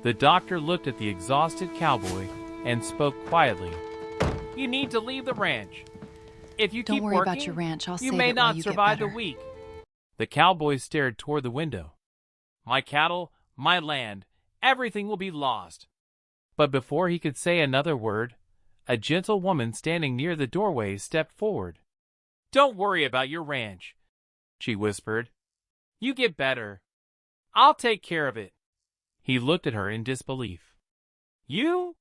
The doctor looked at the exhausted cowboy and spoke quietly. You need to leave the ranch. If you Don't keep worry working, about your ranch. I'll you save may it while not you survive get the better. week. The cowboy stared toward the window. My cattle, my land, everything will be lost. But before he could say another word, a gentle woman standing near the doorway stepped forward. Don't worry about your ranch, she whispered. You get better. I'll take care of it. He looked at her in disbelief. You?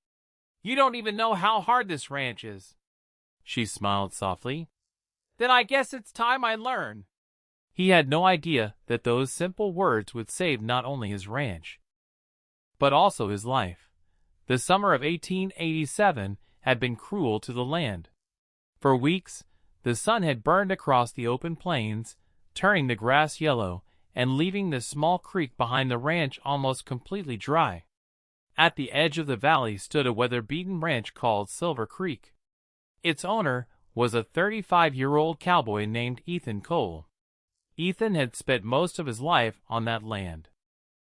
You don't even know how hard this ranch is. She smiled softly. Then I guess it's time I learn. He had no idea that those simple words would save not only his ranch, but also his life. The summer of 1887 had been cruel to the land. For weeks, the sun had burned across the open plains, turning the grass yellow and leaving the small creek behind the ranch almost completely dry. At the edge of the valley stood a weather-beaten ranch called Silver Creek. Its owner was a 35-year-old cowboy named Ethan Cole. Ethan had spent most of his life on that land.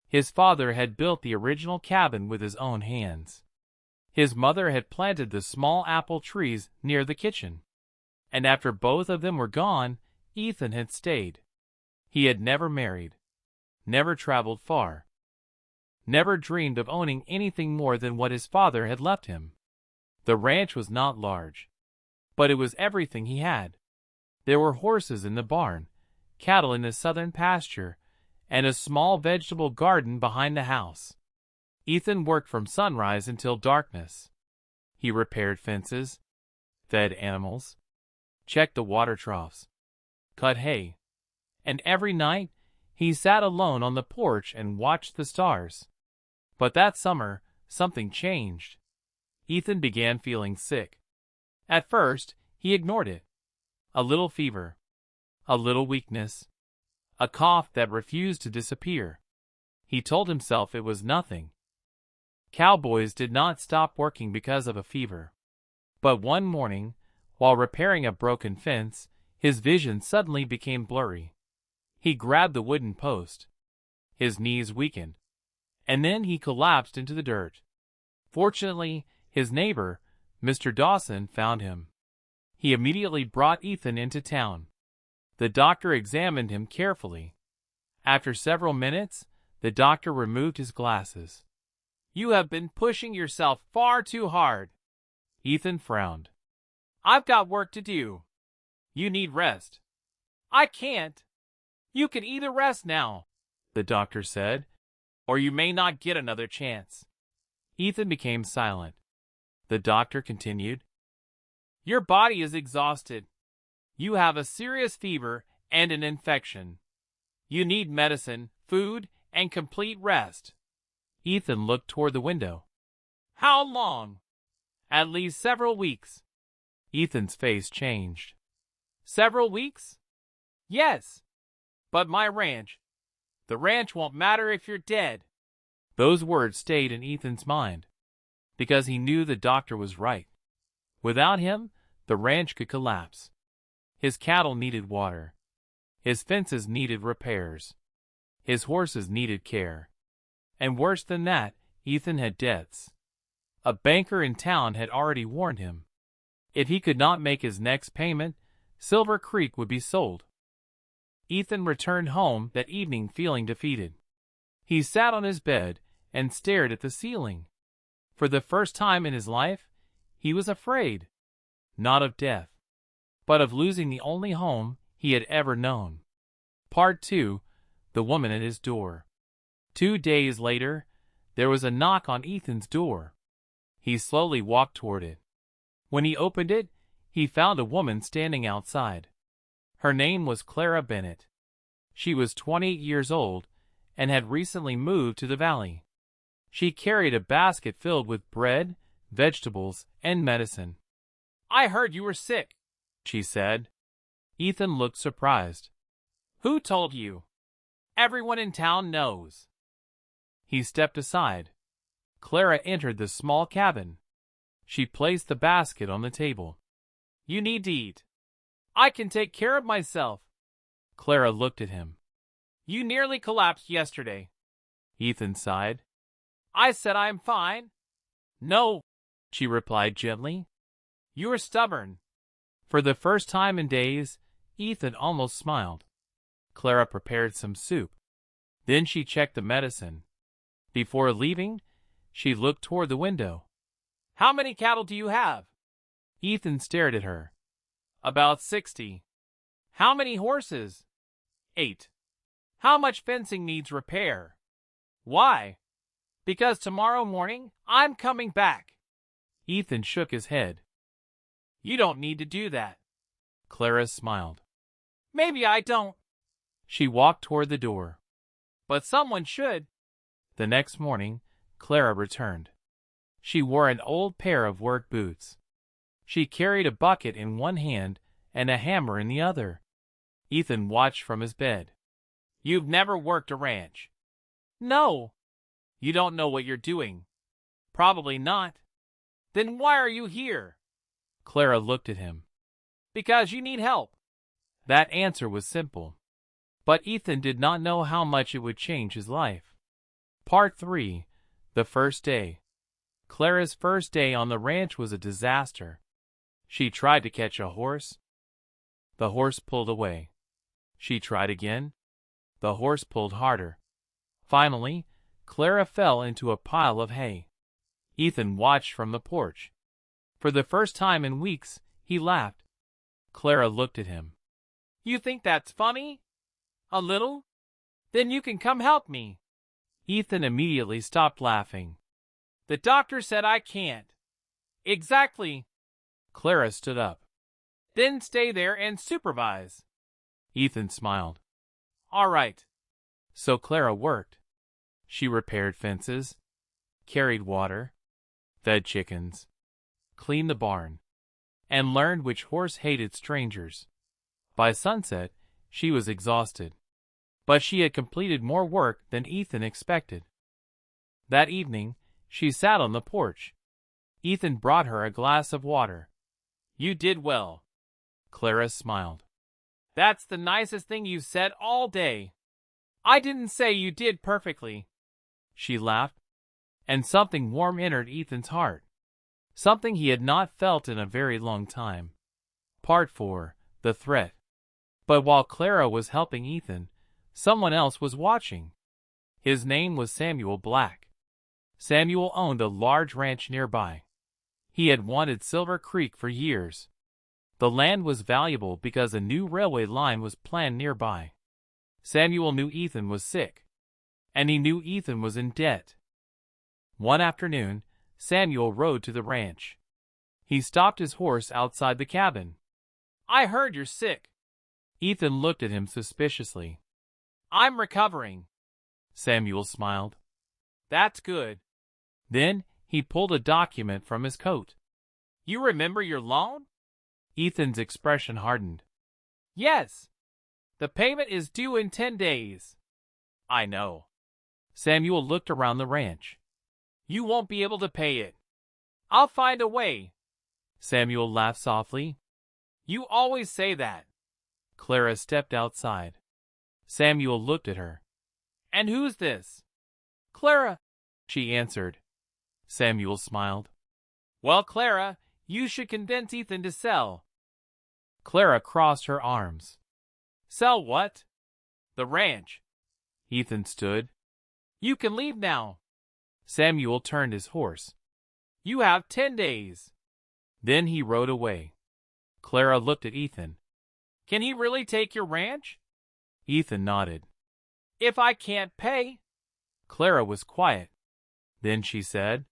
His father had built the original cabin with his own hands. His mother had planted the small apple trees near the kitchen. And after both of them were gone, Ethan had stayed. He had never married, never traveled far, never dreamed of owning anything more than what his father had left him. The ranch was not large, but it was everything he had. There were horses in the barn, cattle in the southern pasture, and a small vegetable garden behind the house. Ethan worked from sunrise until darkness. He repaired fences, fed animals, checked the water troughs, cut hay, and every night he sat alone on the porch and watched the stars. But that summer, something changed. Ethan began feeling sick. At first, he ignored it. A little fever, a little weakness, a cough that refused to disappear. He told himself it was nothing. Cowboys did not stop working because of a fever. But one morning, while repairing a broken fence, his vision suddenly became blurry. He grabbed the wooden post. His knees weakened, and then he collapsed into the dirt. Fortunately, his neighbor, Mr. Dawson, found him. He immediately brought Ethan into town. The doctor examined him carefully. After several minutes, the doctor removed his glasses. You have been pushing yourself far too hard. Ethan frowned. I've got work to do. You need rest. I can't. You can either rest now, the doctor said, or you may not get another chance. Ethan became silent. The doctor continued. Your body is exhausted. You have a serious fever and an infection. You need medicine, food, and complete rest. Ethan looked toward the window. How long? At least several weeks. Ethan's face changed. Several weeks? Yes. But my ranch. The ranch won't matter if you're dead. Those words stayed in Ethan's mind, because he knew the doctor was right. Without him, the ranch could collapse. His cattle needed water. His fences needed repairs. His horses needed care. And worse than that, Ethan had debts. A banker in town had already warned him. If he could not make his next payment, Silver Creek would be sold. Ethan returned home that evening feeling defeated. He sat on his bed and stared at the ceiling. For the first time in his life, he was afraid. Not of death, but of losing the only home he had ever known. Part 2. The Woman at His Door. 2 days later, there was a knock on Ethan's door. He slowly walked toward it. When he opened it, he found a woman standing outside. Her name was Clara Bennett. She was 28 years old and had recently moved to the valley. She carried a basket filled with bread, vegetables, and medicine. I heard you were sick, she said. Ethan looked surprised. Who told you? Everyone in town knows. He stepped aside. Clara entered the small cabin. She placed the basket on the table. You need to eat. I can take care of myself. Clara looked at him. You nearly collapsed yesterday. Ethan sighed. I said I am fine. No, she replied gently. You are stubborn. For the first time in days, Ethan almost smiled. Clara prepared some soup. Then she checked the medicine. Before leaving, she looked toward the window. How many cattle do you have? Ethan stared at her. About 60. How many horses? 8. How much fencing needs repair? Why? Because tomorrow morning I'm coming back. Ethan shook his head. You don't need to do that. Clara smiled. Maybe I don't. She walked toward the door. But someone should. The next morning, Clara returned. She wore an old pair of work boots. She carried a bucket in one hand and a hammer in the other. Ethan watched from his bed. You've never worked a ranch. No. You don't know what you're doing. Probably not. Then why are you here? Clara looked at him. Because you need help. That answer was simple. But Ethan did not know how much it would change his life. Part 3. The First Day. Clara's first day on the ranch was a disaster. She tried to catch a horse. The horse pulled away. She tried again. The horse pulled harder. Finally, Clara fell into a pile of hay. Ethan watched from the porch. For the first time in weeks, he laughed. Clara looked at him. You think that's funny? A little? Then you can come help me. Ethan immediately stopped laughing. The doctor said I can't. Exactly. Clara stood up. Then stay there and supervise. Ethan smiled. All right. So Clara worked. She repaired fences, carried water, fed chickens, cleaned the barn, and learned which horse hated strangers. By sunset, she was exhausted. But she had completed more work than Ethan expected. That evening, she sat on the porch. Ethan brought her a glass of water. You did well. Clara smiled. That's the nicest thing you've said all day. I didn't say you did perfectly. She laughed, and something warm entered Ethan's heart. Something he had not felt in a very long time. Part 4. The Threat. But while Clara was helping Ethan, someone else was watching. His name was Samuel Black. Samuel owned a large ranch nearby. He had wanted Silver Creek for years. The land was valuable because a new railway line was planned nearby. Samuel knew Ethan was sick, and he knew Ethan was in debt. One afternoon, Samuel rode to the ranch. He stopped his horse outside the cabin. I heard you're sick. Ethan looked at him suspiciously. I'm recovering. Samuel smiled. That's good. Then he pulled a document from his coat. You remember your loan? Ethan's expression hardened. Yes. The payment is due in 10 days. I know. Samuel looked around the ranch. You won't be able to pay it. I'll find a way. Samuel laughed softly. You always say that. Clara stepped outside. Samuel looked at her. And who's this? Clara, she answered. Samuel smiled. Well, Clara, you should convince Ethan to sell. Clara crossed her arms. Sell what? The ranch. Ethan stood. You can leave now. Samuel turned his horse. You have 10 days. Then he rode away. Clara looked at Ethan. Can he really take your ranch? Ethan nodded. If I can't pay. Clara was quiet. Then she said,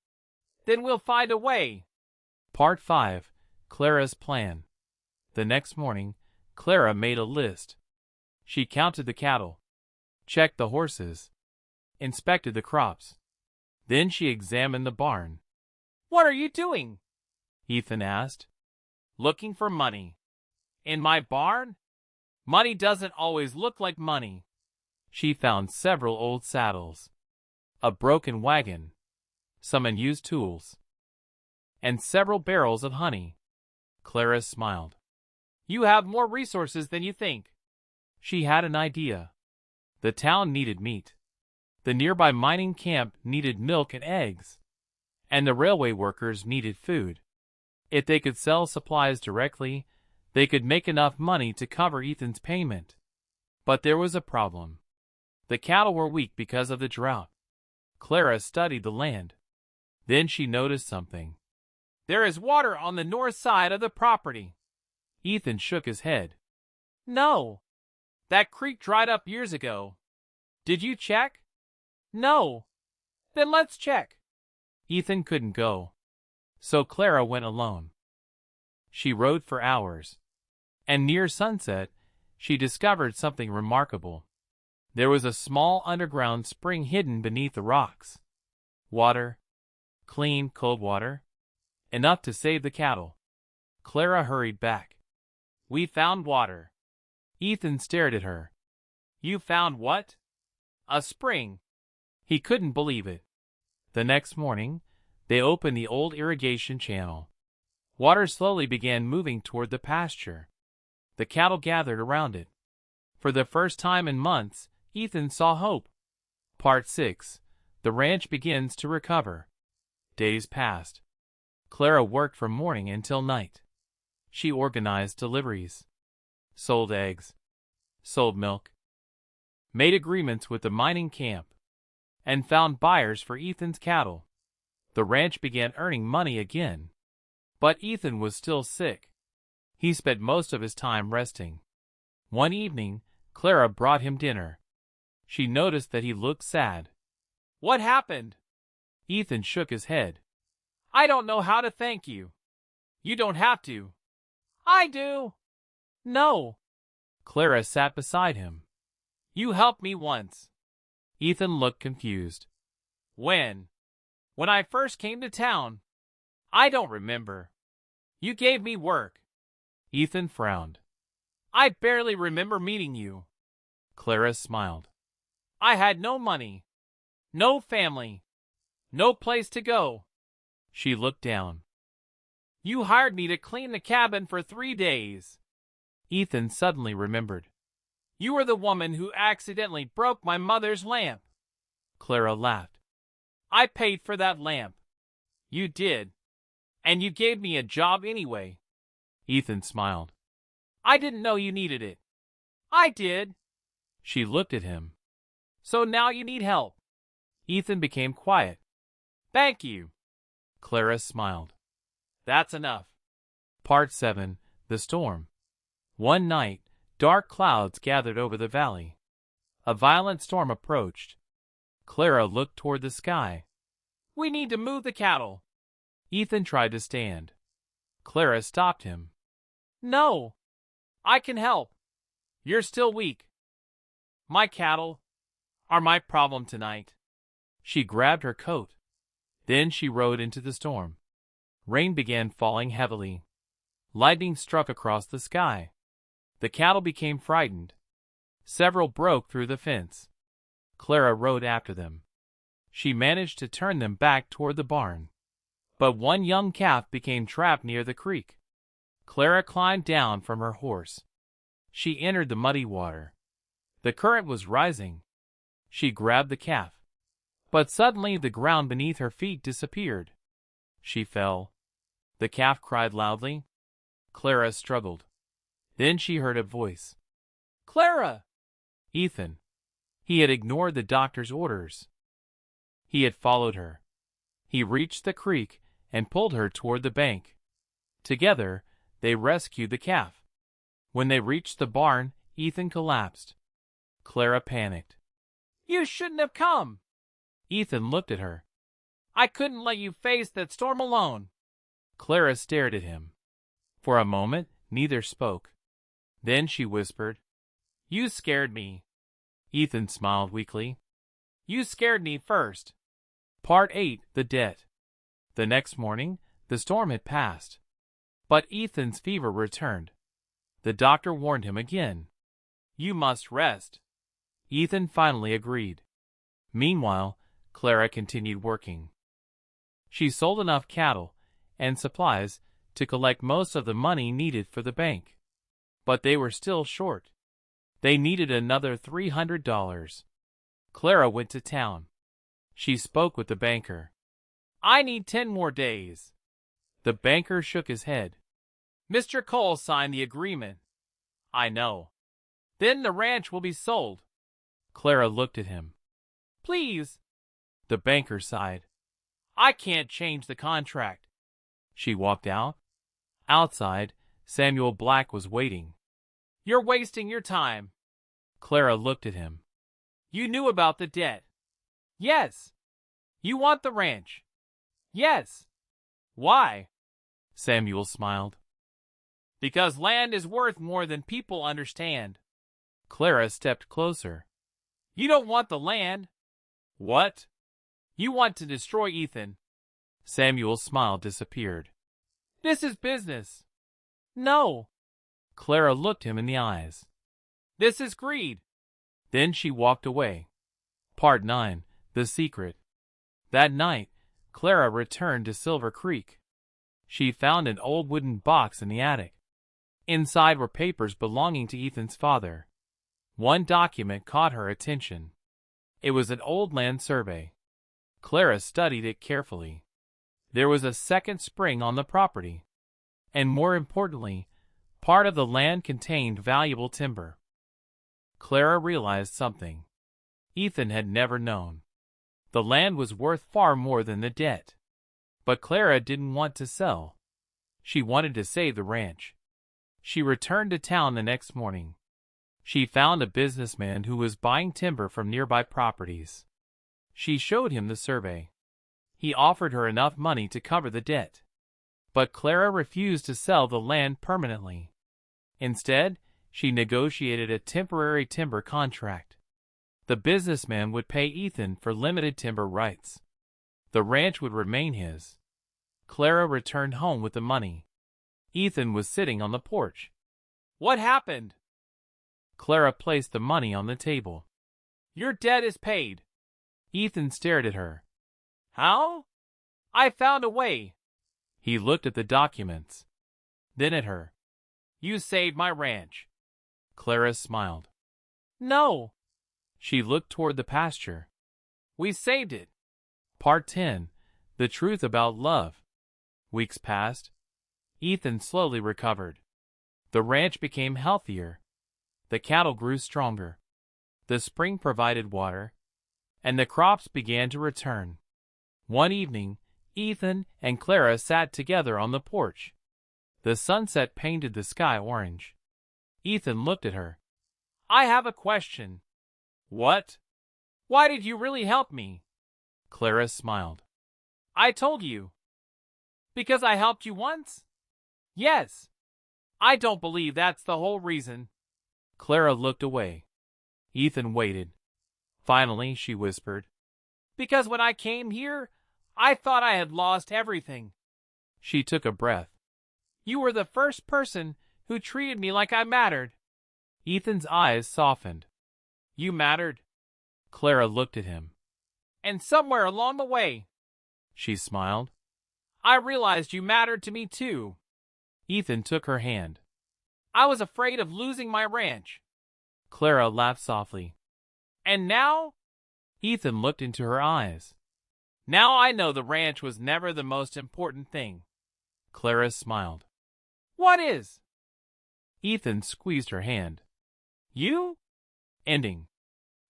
Then we'll find a way. Part 5. Clara's Plan. The next morning, Clara made a list. She counted the cattle, checked the horses, inspected the crops. Then she examined the barn. What are you doing? Ethan asked. Looking for money. In my barn? Money doesn't always look like money. She found several old saddles, a broken wagon, some unused tools, and several barrels of honey. Clara smiled. You have more resources than you think. She had an idea. The town needed meat. The nearby mining camp needed milk and eggs, and the railway workers needed food. If they could sell supplies directly, they could make enough money to cover Ethan's payment. But there was a problem. The cattle were weak because of the drought. Clara studied the land. Then she noticed something. "There is water on the north side of the property." Ethan shook his head. "No. That creek dried up years ago. Did you check?" "No." "Then let's check." Ethan couldn't go, so Clara went alone. She rode for hours, and near sunset, she discovered something remarkable. There was a small underground spring hidden beneath the rocks. Water, clean, cold water, enough to save the cattle. Clara hurried back. "We found water." Ethan stared at her. "You found what?" "A spring." He couldn't believe it. The next morning, they opened the old irrigation channel. Water slowly began moving toward the pasture. The cattle gathered around it. For the first time in months, Ethan saw hope. Part 6. The ranch begins to recover. Days passed. Clara worked from morning until night. She organized deliveries, sold eggs, sold milk, made agreements with the mining camp, and found buyers for Ethan's cattle. The ranch began earning money again. But Ethan was still sick. He spent most of his time resting. One evening, Clara brought him dinner. She noticed that he looked sad. "What happened?" Ethan shook his head. "I don't know how to thank you." "You don't have to." "I do." "No." Clara sat beside him. "You helped me once." Ethan looked confused. "When?" "When I first came to town." "I don't remember." "You gave me work." Ethan frowned. "I barely remember meeting you." Clara smiled. "I had no money, no family, no place to go." She looked down. "You hired me to clean the cabin for 3 days." Ethan suddenly remembered. "You were the woman who accidentally broke my mother's lamp." Clara laughed. "I paid for that lamp." "You did. And you gave me a job anyway." Ethan smiled. "I didn't know you needed it." "I did." She looked at him. "So now you need help." Ethan became quiet. "Thank you." Clara smiled. "That's enough." Part 7. The Storm. One night, dark clouds gathered over the valley. A violent storm approached. Clara looked toward the sky. "We need to move the cattle." Ethan tried to stand. Clara stopped him. "No. I can help. You're still weak." "My cattle are my problem tonight." She grabbed her coat. Then she rode into the storm. Rain began falling heavily. Lightning struck across the sky. The cattle became frightened. Several broke through the fence. Clara rode after them. She managed to turn them back toward the barn. But one young calf became trapped near the creek. Clara climbed down from her horse. She entered the muddy water. The current was rising. She grabbed the calf. But suddenly the ground beneath her feet disappeared. She fell. The calf cried loudly. Clara struggled. Then she heard a voice. "Clara!" Ethan. He had ignored the doctor's orders. He had followed her. He reached the creek and pulled her toward the bank. Together, they rescued the calf. When they reached the barn, Ethan collapsed. Clara panicked. "You shouldn't have come." Ethan looked at her. "I couldn't let you face that storm alone." Clara stared at him. For a moment, neither spoke. Then she whispered, "You scared me." Ethan smiled weakly. "You scared me first." Part 8. The Debt. The next morning, the storm had passed. But Ethan's fever returned. The doctor warned him again. "You must rest." Ethan finally agreed. Meanwhile, Clara continued working. She sold enough cattle and supplies to collect most of the money needed for the bank. But they were still short. They needed another $300. Clara went to town. She spoke with the banker. I need 10 more days. The banker shook his head. Mr. Cole signed the agreement. I know. Then the ranch will be sold. Clara looked at him. Please. The banker sighed. I can't change the contract. She walked out. Outside, Samuel Black was waiting. You're wasting your time. Clara looked at him. You knew about the debt. Yes. You want the ranch. Yes. Why? Samuel smiled. Because land is worth more than people understand. Clara stepped closer. You don't want the land. What? You want to destroy Ethan. Samuel's smile disappeared. This is business. No. Clara looked him in the eyes. This is greed. Then she walked away. Part 9. The Secret. That night, Clara returned to Silver Creek. She found an old wooden box in the attic. Inside were papers belonging to Ethan's father. One document caught her attention. It was an old land survey. Clara studied it carefully. There was a second spring on the property. And more importantly, part of the land contained valuable timber. Clara realized something Ethan had never known. The land was worth far more than the debt. But Clara didn't want to sell. She wanted to save the ranch. She returned to town the next morning. She found a businessman who was buying timber from nearby properties. She showed him the survey. He offered her enough money to cover the debt. But Clara refused to sell the land permanently. Instead, she negotiated a temporary timber contract. The businessman would pay Ethan for limited timber rights. The ranch would remain his. Clara returned home with the money. Ethan was sitting on the porch. What happened? Clara placed the money on the table. Your debt is paid. Ethan stared at her. How? I found a way. He looked at the documents. Then at her. You saved my ranch. Clara smiled. No. She looked toward the pasture. We saved it. Part 10. The Truth About Love. Weeks passed. Ethan slowly recovered. The ranch became healthier. The cattle grew stronger. The spring provided water, and the crops began to return. One evening, Ethan and Clara sat together on the porch. The sunset painted the sky orange. Ethan looked at her. I have a question. What? Why did you really help me? Clara smiled. I told you. Because I helped you once? Yes. I don't believe that's the whole reason. Clara looked away. Ethan waited. Finally, she whispered. Because when I came here, I thought I had lost everything. She took a breath. You were the first person who treated me like I mattered. Ethan's eyes softened. You mattered. Clara looked at him. And somewhere along the way, she smiled, I realized you mattered to me too. Ethan took her hand. I was afraid of losing my ranch. Clara laughed softly. And now? Ethan looked into her eyes. Now I know the ranch was never the most important thing. Clara smiled. What is? Ethan squeezed her hand. You? Ending.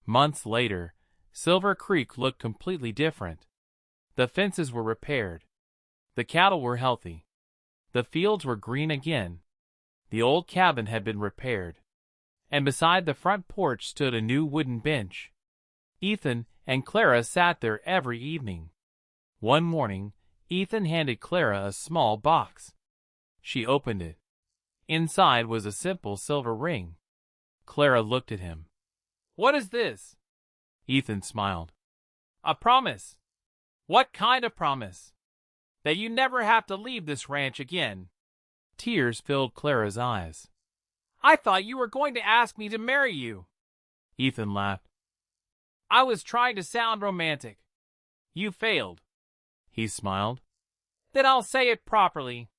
Months later, Silver Creek looked completely different. The fences were repaired. The cattle were healthy. The fields were green again. The old cabin had been repaired. And beside the front porch stood a new wooden bench. Ethan and Clara sat there every evening. One morning, Ethan handed Clara a small box. She opened it. Inside was a simple silver ring. Clara looked at him. What is this? Ethan smiled. A promise. What kind of promise? That you never have to leave this ranch again. Tears filled Clara's eyes. I thought you were going to ask me to marry you. Ethan laughed. I was trying to sound romantic. You failed. He smiled. Then I'll say it properly.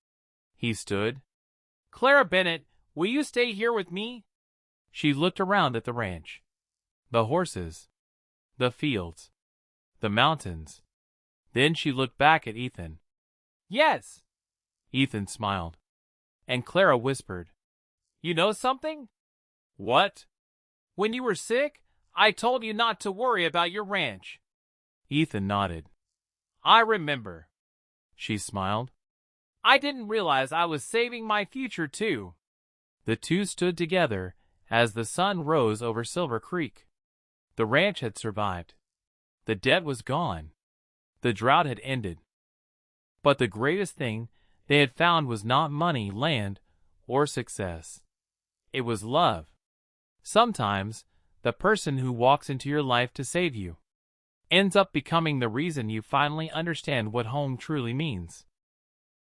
He stood. Clara Bennett, will you stay here with me? She looked around at the ranch. The horses. the fields, the mountains. Then she looked back at Ethan. Yes, Ethan smiled. And Clara whispered, You know something? What? When you were sick, I told you not to worry about your ranch. Ethan nodded. I remember. She smiled. I didn't realize I was saving my future too. The two stood together as the sun rose over Silver Creek. The ranch had survived. The debt was gone. The drought had ended. But the greatest thing they had found was not money, land, or success. It was love. Sometimes, the person who walks into your life to save you ends up becoming the reason you finally understand what home truly means.